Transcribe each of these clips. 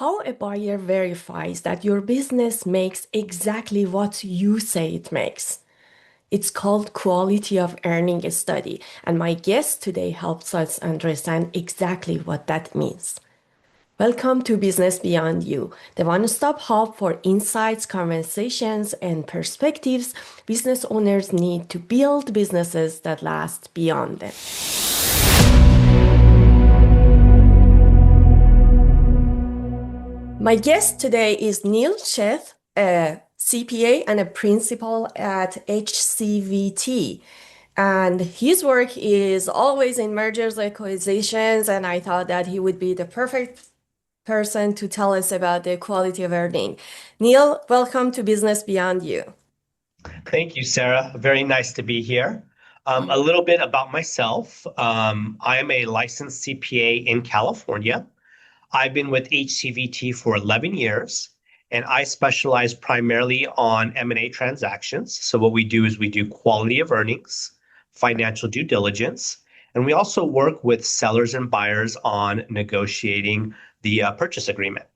How a buyer verifies that your business makes exactly what you say it makes. It's called quality of earning study, and my guest today helps us understand exactly what that means. Welcome to Business Beyond You, the one-stop hub for insights, conversations, and perspectives business owners need to build businesses that last beyond them. My guest today is Neil Sheth, a CPA and a principal at HCVT. And his work is always in mergers, acquisitions, and I thought that he would be the perfect person to tell us about the quality of earning. Neil, welcome to Business Beyond You. Thank you, Sarah. Very nice to be here. A little bit about myself. I am a licensed CPA in California. I've been with HCVT for 11 years, and I specialize primarily on M&A transactions. So what we do is we do quality of earnings, financial due diligence, and we also work with sellers and buyers on negotiating the purchase agreement.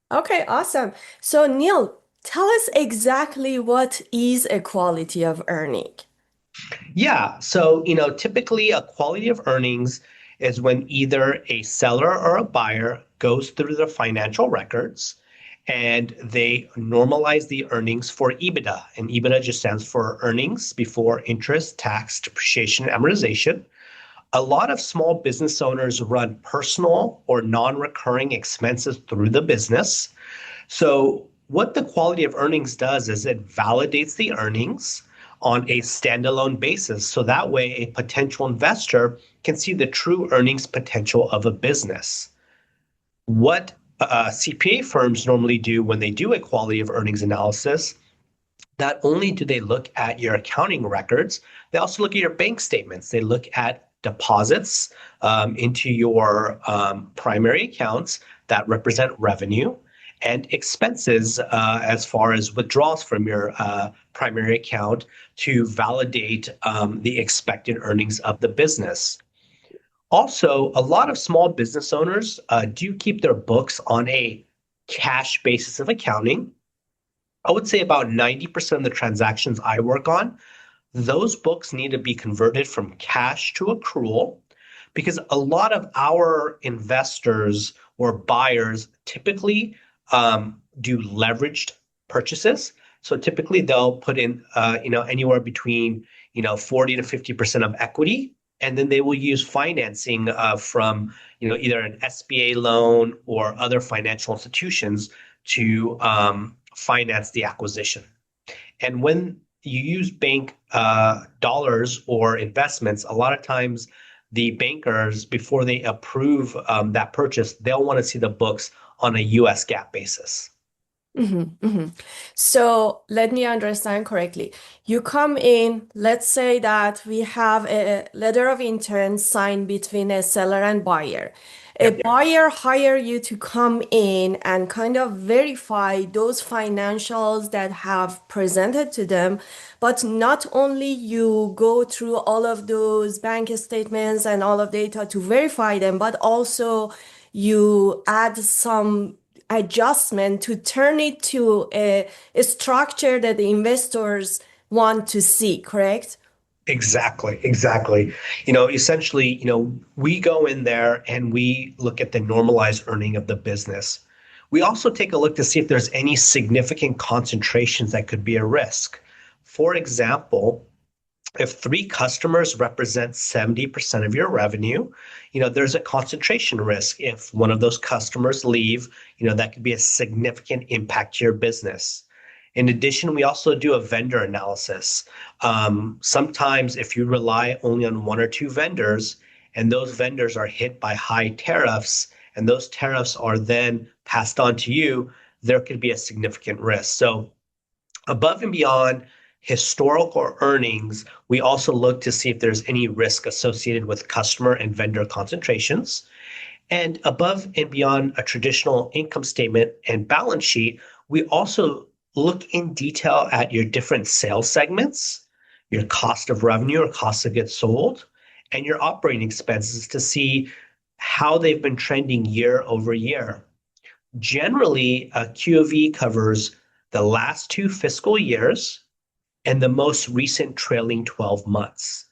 Okay, awesome. So, Neil, tell us exactly what is a quality of earning. Yeah. So, typically a quality of earnings is when either a seller or a buyer goes through the financial records and they normalize the earnings for EBITDA. And EBITDA just stands for earnings before interest, tax, depreciation, and amortization. A lot of small business owners run personal or non-recurring expenses through the business. So what the quality of earnings does is it validates the earnings on a standalone basis. So that way a potential investor can see the true earnings potential of a business. What CPA firms normally do when they do a quality of earnings analysis, not only do they look at your accounting records, they also look at your bank statements. They look at deposits into your primary accounts that represent revenue and expenses as far as withdrawals from your primary account to validate the expected earnings of the business. Also, a lot of small business owners do keep their books on a cash basis of accounting. I would say about 90% of the transactions I work on, those books need to be converted from cash to accrual because a lot of our investors or buyers typically do leveraged purchases. So typically they'll put in anywhere between 40 to 50% of equity, and then they will use financing from either an SBA loan or other financial institutions to finance the acquisition. And when you use bank dollars or investments, a lot of times the bankers, before they approve that purchase, they'll want to see the books on a US GAAP basis. So let me understand correctly. You come in, let's say that we have a letter of intent signed between a seller and buyer. A Yep. buyer hire you to come in and kind of verify those financials that have presented to them, but not only you go through all of those bank statements and all of data to verify them, but also you add some adjustment to turn it to a structure that the investors want to see, correct? Exactly, exactly. Essentially, we go in there and we look at the normalized earning of the business. We also take a look to see if there's any significant concentrations that could be a risk. For example, if three customers represent 70% of your revenue, there's a concentration risk. If one of those customers leave, that could be a significant impact to your business. In addition, we also do a vendor analysis. Sometimes if you rely only on one or two vendors and those vendors are hit by high tariffs and those tariffs are then passed on to you, there could be a significant risk. So above and beyond historical earnings, we also look to see if there's any risk associated with customer and vendor concentrations. And above and beyond a traditional income statement and balance sheet, we also look in detail at your different sales segments, your cost of revenue or cost of goods sold, and your operating expenses to see how they've been trending year over year. Generally, a QoV covers the last two fiscal years and the most recent trailing 12 months.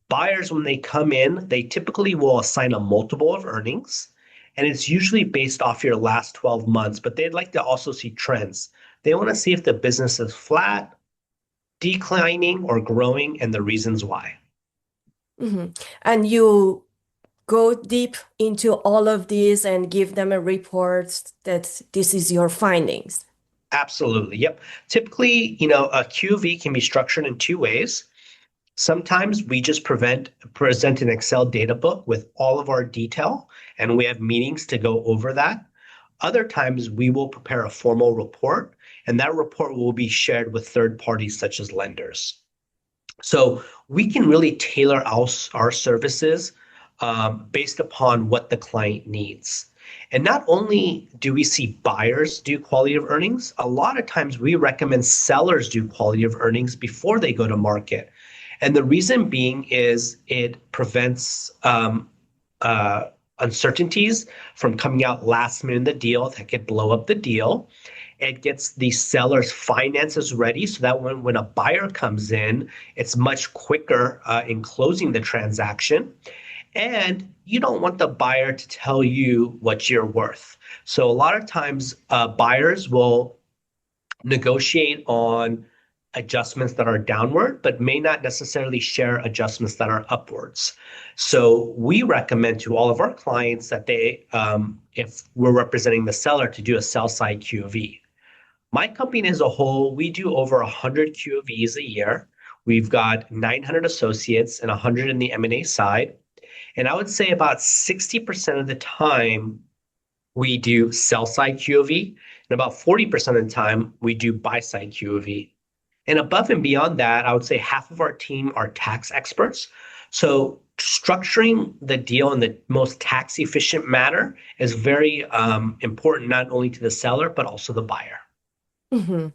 Buyers, when they come in, they typically will assign a multiple of earnings, and it's usually based off your last 12 months, but they'd like to also see trends. They want to see if the business is flat, declining, or growing, and the reasons why. Mhm. And you go deep into all of these and give them a report that this is your findings. Absolutely. Yep. Typically, a QoV can be structured in two ways. Sometimes we just present an Excel data book with all of our detail, and we have meetings to go over that. Other times we will prepare a formal report, and that report will be shared with third parties such as lenders. So we can really tailor our services based upon what the client needs. And not only do we see buyers do quality of earnings, a lot of times we recommend sellers do quality of earnings before they go to market. And the reason being is it prevents uh, uncertainties from coming out last minute in the deal that could blow up the deal. It gets the seller's finances ready so that when a buyer comes in, it's much quicker in closing the transaction. And you don't want the buyer to tell you what you're worth. So a lot of times, buyers will negotiate on adjustments that are downward, but may not necessarily share adjustments that are upwards. So we recommend to all of our clients that if we're representing the seller, to do a sell side QoV. My company as a whole, we do over 100 QoVs a year. We've got 900 associates and 100 in the M&A side. And I would say about 60% of the time we do sell side QoV, and about 40% of the time we do buy side QoV. And above and beyond that, I would say half of our team are tax experts. So structuring the deal in the most tax efficient manner is very important, not only to the seller, but also the buyer. Mhm.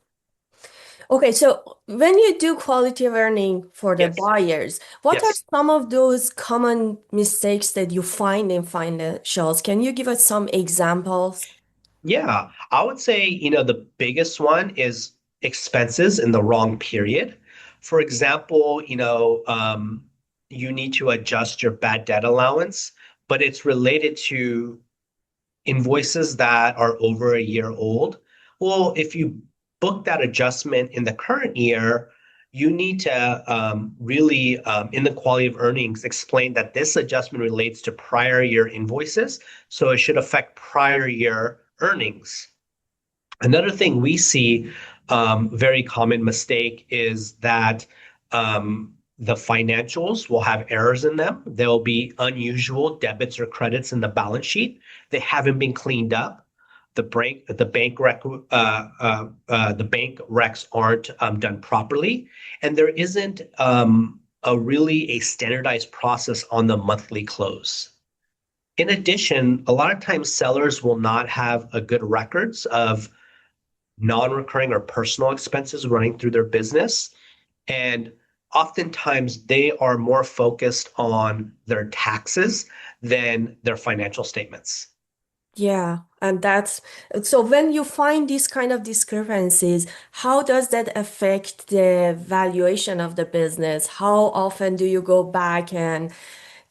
Okay, so when you do quality of earning for the Yes. buyers, what are Yes. some of those common mistakes that you find in financials? Can you give us some examples? Yeah, I would say, the biggest one is expenses in the wrong period. For example, you need to adjust your bad debt allowance, but it's related to invoices that are over a year old. Well, if you book that adjustment in the current year, you need to really, in the quality of earnings, explain that this adjustment relates to prior year invoices. So it should affect prior year earnings. Another thing we see, very common mistake, is that the financials will have errors in them. There'll be unusual debits or credits in the balance sheet. They haven't been cleaned up. The bank recs aren't done properly, and there isn't a standardized process on the monthly close. In addition, a lot of times sellers will not have a good records of non-recurring or personal expenses running through their business. And oftentimes they are more focused on their taxes than their financial statements. Yeah, and that's so when you find these kind of discrepancies, how does that affect the valuation of the business? How often do you go back and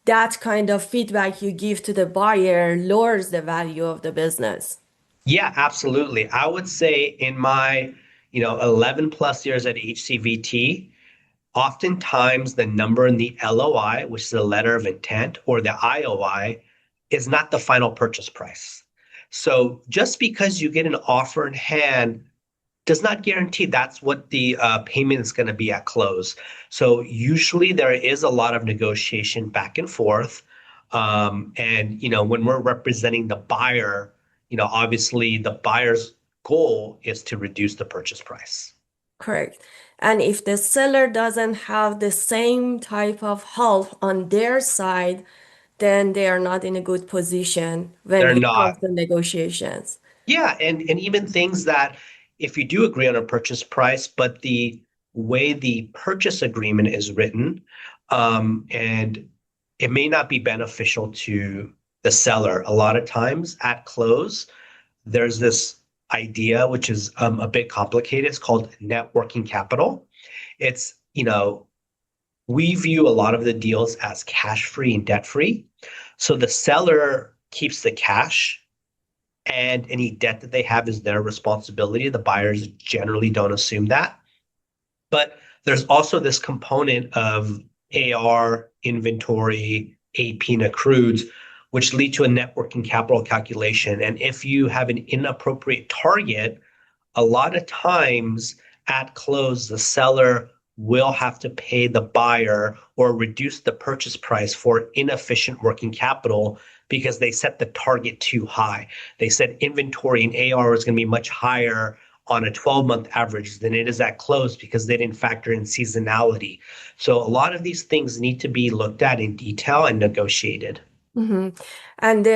that kind of feedback you give to the buyer lowers the value of the business? Yeah, absolutely. I would say in my, 11 plus years at HCVT, oftentimes the number in the LOI, which is a letter of intent, or the IOI, is not the final purchase price. So just because you get an offer in hand does not guarantee that's what the payment is going to be at close. So usually there is a lot of negotiation back and forth. And when we're representing the buyer, obviously the buyer's goal is to reduce the purchase price. Correct. And if the seller doesn't have the same type of help on their side, then they are not in a good position when They're it comes not. to negotiations. Yeah, and even things that if you do agree on a purchase price, but the way the purchase agreement is written, and it may not be beneficial to the seller. A lot of times at close, there's this idea which is a bit complicated. It's called net working capital. It's, we view a lot of the deals as cash free and debt free. So the seller keeps the cash and any debt that they have is their responsibility. The buyers generally don't assume that. But there's also this component of AR, inventory, AP, and accrueds, which lead to a net working capital calculation. And if you have an inappropriate target, a lot of times at close, the seller will have to pay the buyer or reduce the purchase price for inefficient working capital because they set the target too high. They said inventory and AR is going to be much higher on a 12-month average than it is at close because they didn't factor in seasonality. So a lot of these things need to be looked at in detail and negotiated. hmm And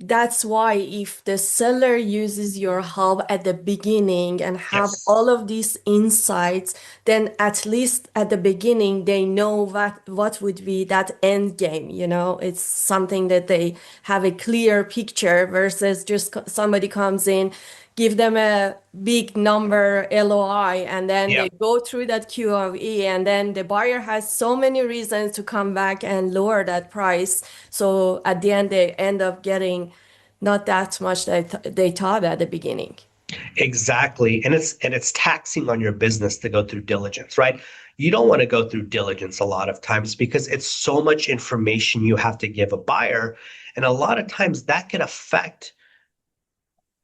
that's why if the seller uses your help at the beginning and have Yes. all of these insights, then at least at the beginning they know what would be that end game, you know? It's something that they have a clear picture versus just somebody comes in, give them a big number LOI, and then they Yeah. go through that QoE, and then the buyer has so many reasons to come back and lower that price. So at the end, they end up getting not that much that they thought at the beginning. Exactly. And it's taxing on your business to go through diligence, right? You don't want to go through diligence a lot of times because it's so much information you have to give a buyer. And a lot of times that can affect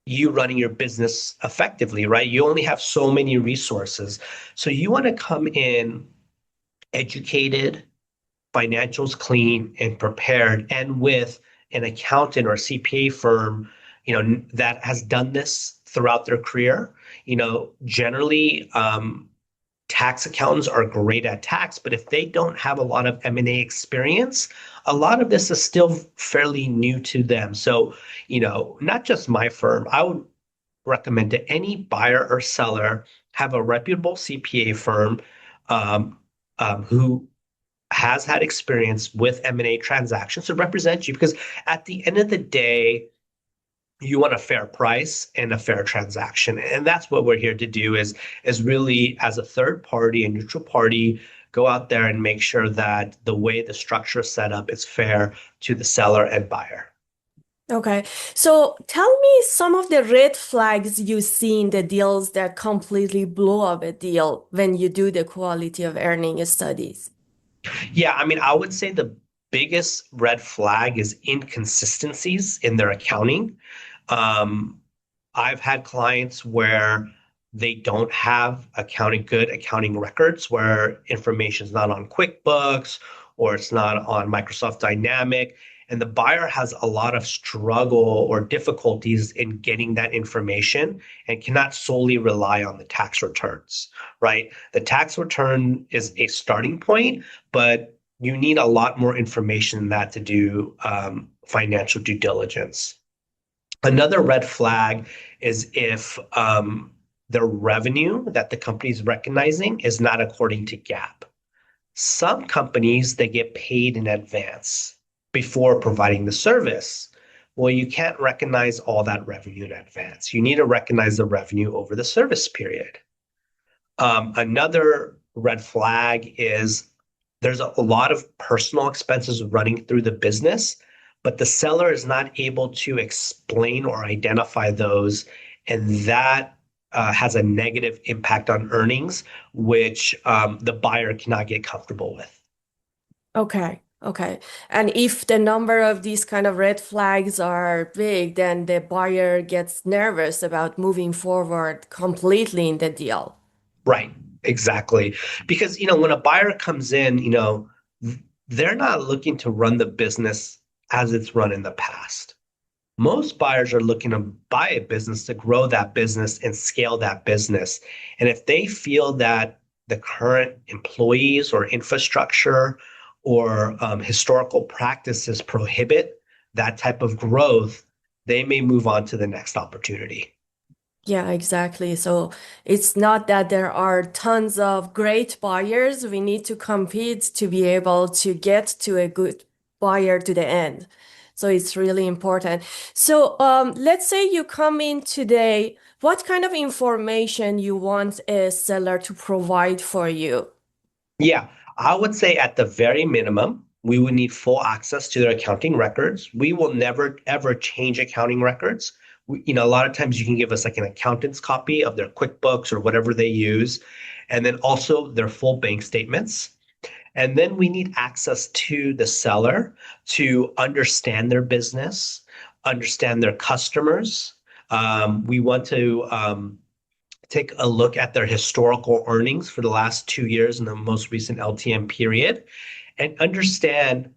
you running your business effectively, right? You only have so many resources. So you want to come in educated, financials clean and prepared, and with an accountant or CPA firm, that has done this throughout their career. Generally, tax accountants are great at tax, but if they don't have a lot of M&A experience, a lot of this is still fairly new to them. So, not just my firm, I would recommend to any buyer or seller have a reputable CPA firm um, who has had experience with M&A transactions to represent you because at the end of the day, you want a fair price and a fair transaction. And that's what we're here to do is really as a third party, a neutral party, go out there and make sure that the way the structure is set up is fair to the seller and buyer. Okay. So tell me some of the red flags you see in the deals that completely blow up a deal when you do the quality of earning studies. Yeah, I mean, I would say the biggest red flag is inconsistencies in their accounting. Um, I've had clients where they don't have good accounting records, where information is not on QuickBooks or it's not on Microsoft Dynamic, and the buyer has a lot of struggle or difficulties in getting that information and cannot solely rely on the tax returns, right? The tax return is a starting point, but you need a lot more information than that to do financial due diligence. Another red flag is if the revenue that the company is recognizing is not according to GAAP. Some companies, they get paid in advance before providing the service. Well, you can't recognize all that revenue in advance. You need to recognize the revenue over the service period. Another red flag is there's a lot of personal expenses running through the business, but the seller is not able to explain or identify those, and that has a negative impact on earnings, which the buyer cannot get comfortable with. Okay. Okay. And if the number of these kind of red flags are big, then the buyer gets nervous about moving forward completely in the deal. Right, exactly. Because, when a buyer comes in, they're not looking to run the business as it's run in the past. Most buyers are looking to buy a business to grow that business and scale that business. And if they feel that the current employees or infrastructure or historical practices prohibit that type of growth, they may move on to the next opportunity. Yeah, exactly. So it's not that there are tons of great buyers. We need to compete to be able to get to a good buyer to the end. So it's really important. So let's say you come in today, what kind of information you want a seller to provide for you? Yeah, I would say at the very minimum, we would need full access to their accounting records. We will never ever change accounting records. A lot of times you can give us like an accountant's copy of their QuickBooks or whatever they use, and then also their full bank statements. And then we need access to the seller to understand their business, understand their customers. We want to take a look at their historical earnings for the last 2 years in the most recent LTM period and understand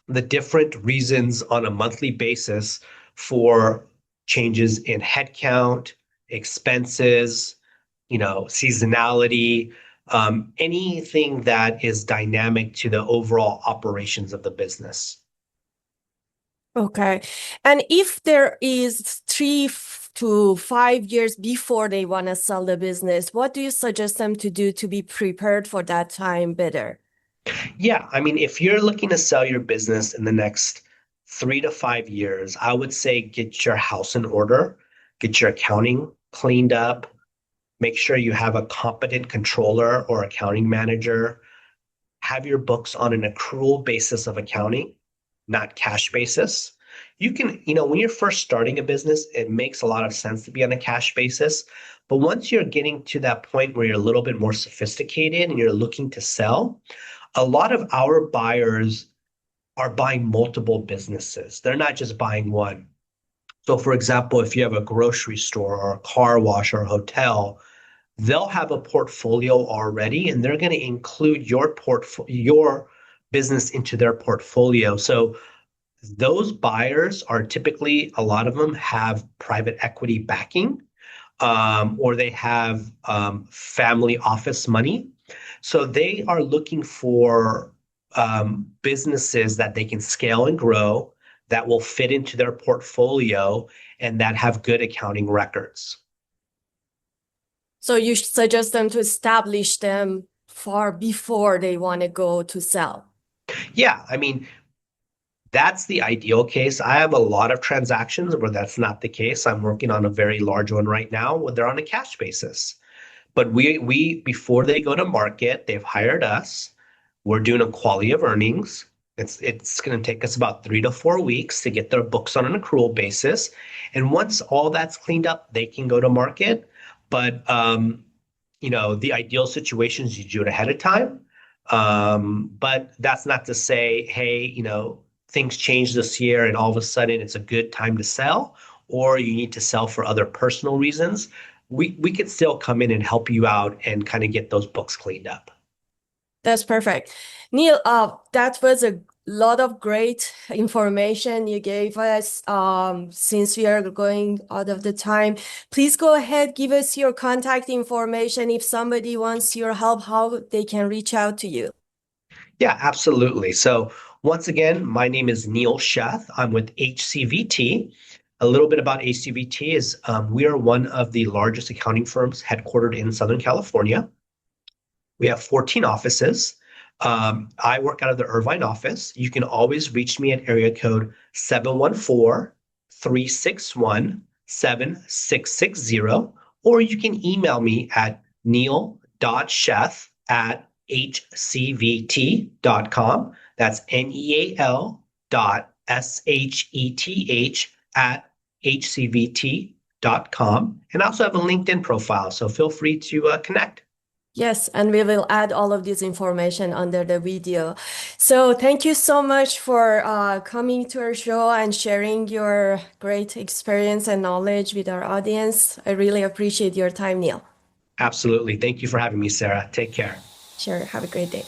the different reasons on a monthly basis for changes in headcount, expenses, seasonality, anything that is dynamic to the overall operations of the business. Okay. And if there is 3 to 5 years before they want to sell the business, what do you suggest them to do to be prepared for that time better? Yeah, I mean, if you're looking to sell your business in the next 3 to 5 years, I would say get your house in order, get your accounting cleaned up, make sure you have a competent controller or accounting manager, have your books on an accrual basis of accounting, not cash basis. When you're first starting a business, it makes a lot of sense to be on a cash basis. But once you're getting to that point where you're a little bit more sophisticated and you're looking to sell, a lot of our buyers are buying multiple businesses. They're not just buying one. So, for example, if you have a grocery store or a car wash or a hotel, they'll have a portfolio already and they're going to include your business into their portfolio. So those buyers are typically, a lot of them have private equity backing, or they have family office money. So they are looking for businesses that they can scale and grow, that will fit into their portfolio, and that have good accounting records. So you suggest them to establish them far before they want to go to sell. Yeah, I mean, that's the ideal case. I have a lot of transactions where that's not the case. I'm working on a very large one right now where they're on a cash basis. But we before they go to market, they've hired us. We're doing a quality of earnings. It's going to take us about 3 to 4 weeks to get their books on an accrual basis. And once all that's cleaned up, they can go to market. But the ideal situation is you do it ahead of time. But that's not to say, hey, things change this year and all of a sudden it's a good time to sell, or you need to sell for other personal reasons. We could still come in and help you out and kind of get those books cleaned up. That's perfect. Neil, that was a lot of great information you gave us. Since we are going out of the time, please go ahead, give us your contact information. If somebody wants your help, how they can reach out to you. Yeah, absolutely. So once again, my name is Neil Sheth. I'm with HCVT. A little bit about HCVT is we are one of the largest accounting firms headquartered in Southern California. We have 14 offices. I work out of the Irvine office. You can always reach me at area code 714-361-7660, or you can email me at neil.sheth@hcvt.com. That's neal.sheth@hcvt.com. And I also have a LinkedIn profile, so feel free to connect. Yes, and we will add all of this information under the video. So thank you so much for coming to our show and sharing your great experience and knowledge with our audience. I really appreciate your time, Neil. Absolutely. Thank you for having me, Sarah. Take care. Sure. Have a great day.